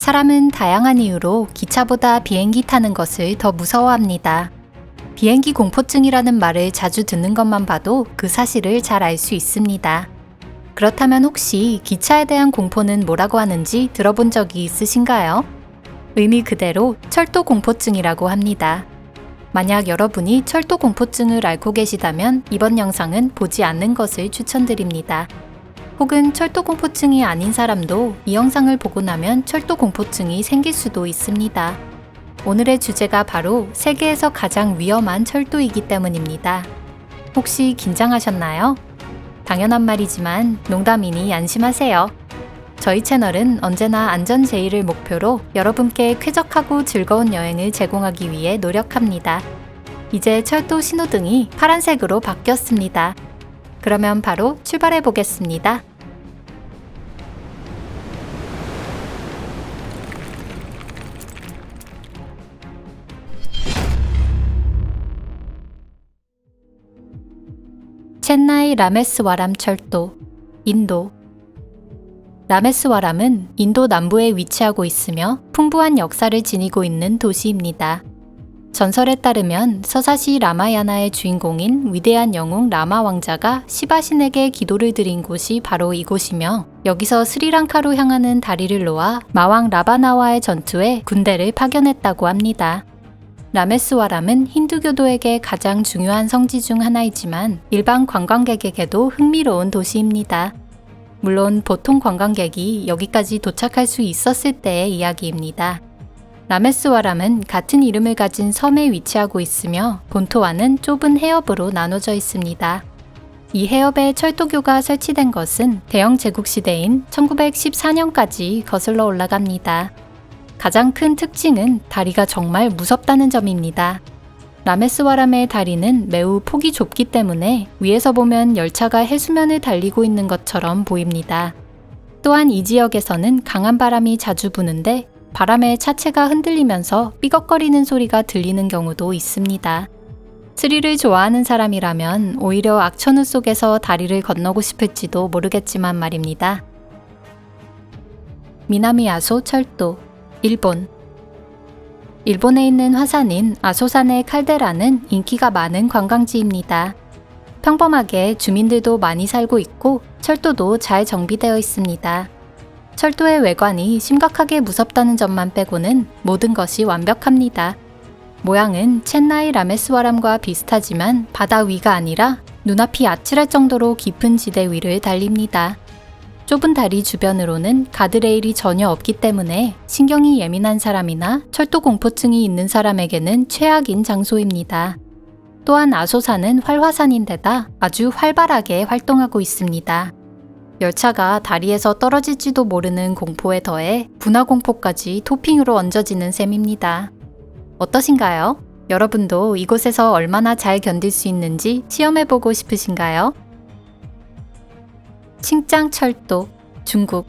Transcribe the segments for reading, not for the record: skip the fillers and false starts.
사람은 다양한 이유로 기차보다 비행기 타는 것을 더 무서워합니다. 비행기 공포증이라는 말을 자주 듣는 것만 봐도 그 사실을 잘 알 수 있습니다. 그렇다면 혹시 기차에 대한 공포는 뭐라고 하는지 들어본 적이 있으신가요? 의미 그대로 철도 공포증이라고 합니다. 만약 여러분이 철도 공포증을 앓고 계시다면 이번 영상은 보지 않는 것을 추천드립니다. 혹은 철도 공포증이 아닌 사람도 이 영상을 보고 나면 철도 공포증이 생길 수도 있습니다. 오늘의 주제가 바로 세계에서 가장 위험한 철도이기 때문입니다. 혹시 긴장하셨나요? 당연한 말이지만 농담이니 안심하세요. 저희 채널은 언제나 안전 제일을 목표로 여러분께 쾌적하고 즐거운 여행을 제공하기 위해 노력합니다. 이제 철도 신호등이 파란색으로 바뀌었습니다. 그러면 바로 출발해 보겠습니다. 첸나이 라메스와람 철도, 인도. 라메스와람은 인도 남부에 위치하고 있으며 풍부한 역사를 지니고 있는 도시입니다. 전설에 따르면 서사시 라마야나의 주인공인 위대한 영웅 라마 왕자가 시바신에게 기도를 드린 곳이 바로 이곳이며 여기서 스리랑카로 향하는 다리를 놓아 마왕 라바나와의 전투에 군대를 파견했다고 합니다. 라메스와람은 힌두교도에게 가장 중요한 성지 중 하나이지만 일반 관광객에게도 흥미로운 도시입니다. 물론 보통 관광객이 여기까지 도착할 수 있었을 때의 이야기입니다. 라메스와람은 같은 이름을 가진 섬에 위치하고 있으며 본토와는 좁은 해협으로 나눠져 있습니다. 이 해협에 철도교가 설치된 것은 대영 제국시대인 1914년까지 거슬러 올라갑니다. 가장 큰 특징은 다리가 정말 무섭다는 점입니다. 라메스와람의 다리는 매우 폭이 좁기 때문에 위에서 보면 열차가 해수면을 달리고 있는 것처럼 보입니다. 또한 이 지역에서는 강한 바람이 자주 부는데 바람에 차체가 흔들리면서 삐걱거리는 소리가 들리는 경우도 있습니다. 스릴을 좋아하는 사람이라면 오히려 악천후 속에서 다리를 건너고 싶을지도 모르겠지만 말입니다. 미나미 아소 철도, 일본. 일본에 있는 화산인 아소산의 칼데라는 인기가 많은 관광지입니다. 평범하게 주민들도 많이 살고 있고 철도도 잘 정비되어 있습니다. 철도의 외관이 심각하게 무섭다는 점만 빼고는 모든 것이 완벽합니다. 모양은 첸나이 라메스와람과 비슷하지만 바다 위가 아니라 눈앞이 아찔할 정도로 깊은 지대 위를 달립니다. 좁은 다리 주변으로는 가드레일이 전혀 없기 때문에 신경이 예민한 사람이나 철도 공포증이 있는 사람에게는 최악인 장소입니다. 또한 아소산은 활화산인데다 아주 활발하게 활동하고 있습니다. 열차가 다리에서 떨어질지도 모르는 공포에 더해 분화공포까지 토핑으로 얹어지는 셈입니다. 어떠신가요? 여러분도 이곳에서 얼마나 잘 견딜 수 있는지 체험해보고 싶으신가요? 칭짱철도, 중국.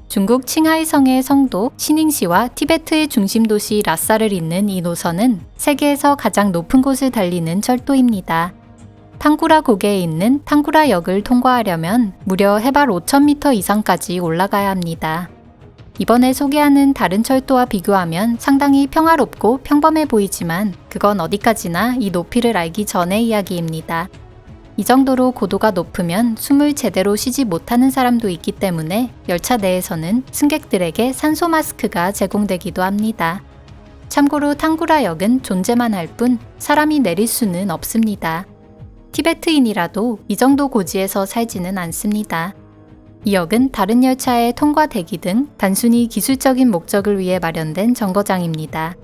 중국 칭하이성의 성도 시닝시와 티베트의 중심 도시 라싸를 잇는 이 노선은 세계에서 가장 높은 곳을 달리는 철도입니다. 탕구라 고개에 있는 탕구라역을 통과하려면 무려 해발 5,000m 이상까지 올라가야 합니다. 이번에 소개하는 다른 철도와 비교하면 상당히 평화롭고 평범해 보이지만 그건 어디까지나 이 높이를 알기 전의 이야기입니다. 이 정도로 고도가 높으면 숨을 제대로 쉬지 못하는 사람도 있기 때문에 열차 내에서는 승객들에게 산소 마스크가 제공되기도 합니다. 참고로 탕구라역은 존재만 할 뿐 사람이 내릴 수는 없습니다. 티베트인이라도 이 정도 고지에서 살지는 않습니다. 이 역은 다른 열차의 통과 대기 등 단순히 기술적인 목적을 위해 마련된 정거장입니다.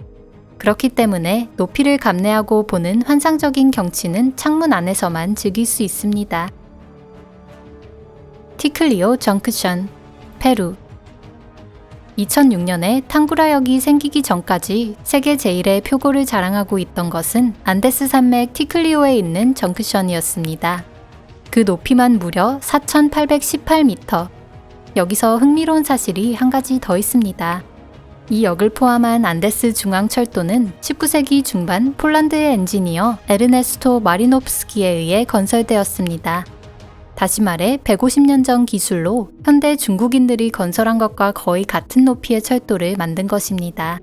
그렇기 때문에 높이를 감내하고 보는 환상적인 경치는 창문 안에서만 즐길 수 있습니다. 티클리오 정크션, 페루. 2006년에 탕구라역이 생기기 전까지 세계 제1의 표고를 자랑하고 있던 것은 안데스 산맥 티클리오에 있는 정크션이었습니다. 그 높이만 무려 4,818m. 여기서 흥미로운 사실이 한 가지 더 있습니다. 이 역을 포함한 안데스 중앙철도는 19세기 중반 폴란드의 엔지니어 에르네스토 마리노프스키에 의해 건설되었습니다. 다시 말해 150년 전 기술로 현대 중국인들이 건설한 것과 거의 같은 높이의 철도를 만든 것입니다.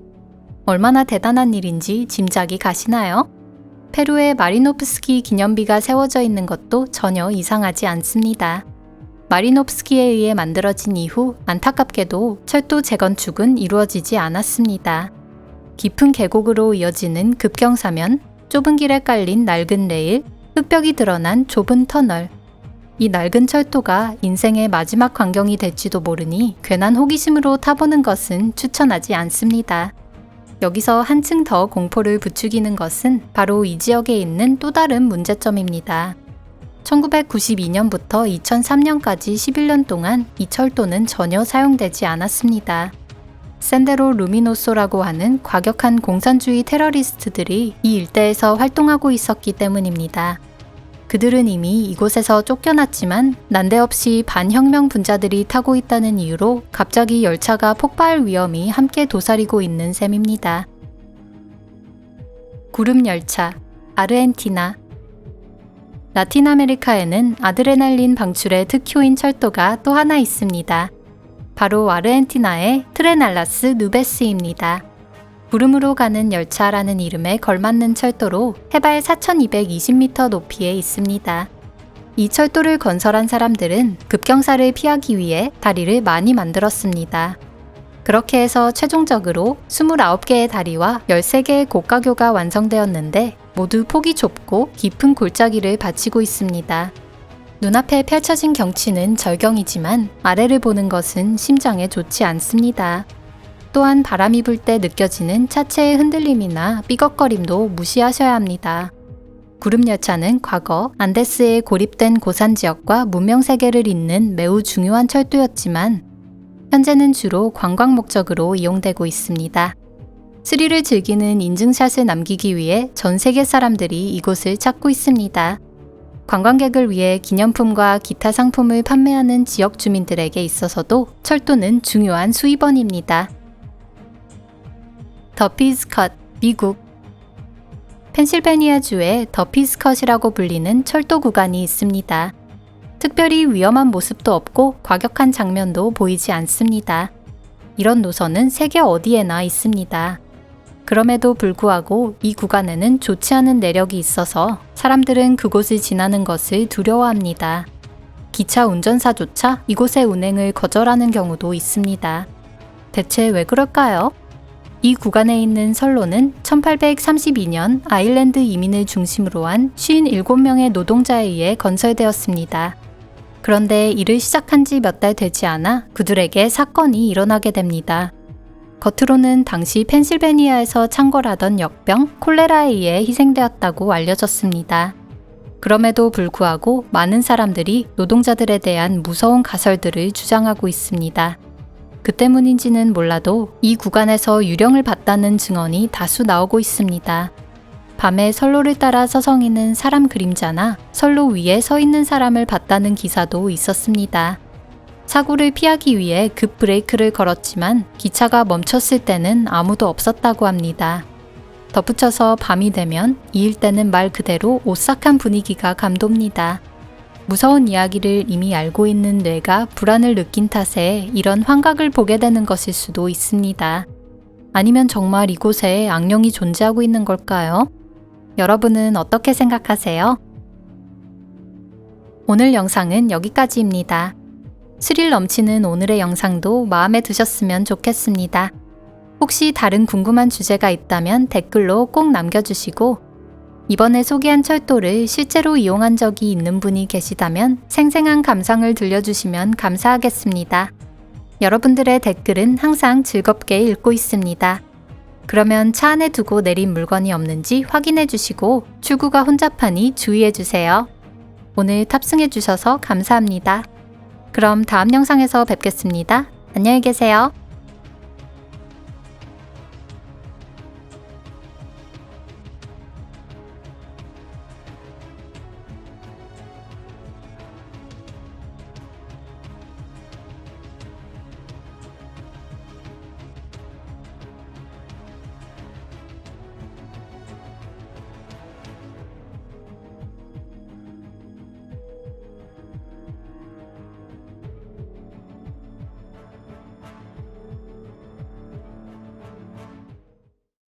얼마나 대단한 일인지 짐작이 가시나요? 페루에 마리노프스키 기념비가 세워져 있는 것도 전혀 이상하지 않습니다. 마리노프스키에 의해 만들어진 이후 안타깝게도 철도 재건축은 이루어지지 않았습니다. 깊은 계곡으로 이어지는 급경사면, 좁은 길에 깔린 낡은 레일, 흙벽이 드러난 좁은 터널. 이 낡은 철도가 인생의 마지막 광경이 될지도 모르니 괜한 호기심으로 타보는 것은 추천하지 않습니다. 여기서 한층 더 공포를 부추기는 것은 바로 이 지역에 있는 또 다른 문제점입니다. 1992년부터 2003년까지 11년 동안 이 철도는 전혀 사용되지 않았습니다. 샌데로 루미노소라고 하는 과격한 공산주의 테러리스트들이 이 일대에서 활동하고 있었기 때문입니다. 그들은 이미 이곳에서 쫓겨났지만 난데없이 반혁명 분자들이 타고 있다는 이유로 갑자기 열차가 폭발 위험이 함께 도사리고 있는 셈입니다. 구름열차, 아르헨티나. 라틴 아메리카에는 아드레날린 방출의 특효인 철도가 또 하나 있습니다. 바로 아르헨티나의 트레날라스 누베스입니다. 구름으로 가는 열차라는 이름에 걸맞는 철도로 해발 4,220m 높이에 있습니다. 이 철도를 건설한 사람들은 급경사를 피하기 위해 다리를 많이 만들었습니다. 그렇게 해서 최종적으로 29개의 다리와 13개의 고가교가 완성되었는데 모두 폭이 좁고 깊은 골짜기를 바치고 있습니다. 눈앞에 펼쳐진 경치는 절경이지만 아래를 보는 것은 심장에 좋지 않습니다. 또한 바람이 불 때 느껴지는 차체의 흔들림이나 삐걱거림도 무시하셔야 합니다. 구름열차는 과거 안데스에 고립된 고산지역과 문명세계를 잇는 매우 중요한 철도였지만 현재는 주로 관광 목적으로 이용되고 있습니다. 스릴을 즐기는 인증샷을 남기기 위해 전 세계 사람들이 이곳을 찾고 있습니다. 관광객을 위해 기념품과 기타 상품을 판매하는 지역 주민들에게 있어서도 철도는 중요한 수입원입니다. 더피스컷, 미국. 펜실베니아주에 더피스컷이라고 불리는 철도 구간이 있습니다. 특별히 위험한 모습도 없고 과격한 장면도 보이지 않습니다. 이런 노선은 세계 어디에나 있습니다. 그럼에도 불구하고 이 구간에는 좋지 않은 내력이 있어서 사람들은 그곳을 지나는 것을 두려워합니다. 기차 운전사조차 이곳의 운행을 거절하는 경우도 있습니다. 대체 왜 그럴까요? 이 구간에 있는 선로는 1832년 아일랜드 이민을 중심으로 한 57명의 노동자에 의해 건설되었습니다. 그런데 일을 시작한 지 몇 달 되지 않아 그들에게 사건이 일어나게 됩니다. 겉으로는 당시 펜실베니아에서 창궐하던 역병 콜레라에 의해 희생되었다고 알려졌습니다. 그럼에도 불구하고 많은 사람들이 노동자들에 대한 무서운 가설들을 주장하고 있습니다. 그 때문인지는 몰라도 이 구간에서 유령을 봤다는 증언이 다수 나오고 있습니다. 밤에 선로를 따라 서성이는 사람 그림자나 선로 위에 서 있는 사람을 봤다는 기사도 있었습니다. 사고를 피하기 위해 급 브레이크를 걸었지만 기차가 멈췄을 때는 아무도 없었다고 합니다. 덧붙여서 밤이 되면 이 일대는 말 그대로 오싹한 분위기가 감돕니다. 무서운 이야기를 이미 알고 있는 뇌가 불안을 느낀 탓에 이런 환각을 보게 되는 것일 수도 있습니다. 아니면 정말 이곳에 악령이 존재하고 있는 걸까요? 여러분은 어떻게 생각하세요? 오늘 영상은 여기까지입니다. 스릴 넘치는 오늘의 영상도 마음에 드셨으면 좋겠습니다. 혹시 다른 궁금한 주제가 있다면 댓글로 꼭 남겨주시고 이번에 소개한 철도를 실제로 이용한 적이 있는 분이 계시다면 생생한 감상을 들려주시면 감사하겠습니다. 여러분들의 댓글은 항상 즐겁게 읽고 있습니다. 그러면 차 안에 두고 내린 물건이 없는지 확인해 주시고 출구가 혼잡하니 주의해 주세요. 오늘 탑승해 주셔서 감사합니다. 그럼 다음 영상에서 뵙겠습니다. 안녕히 계세요.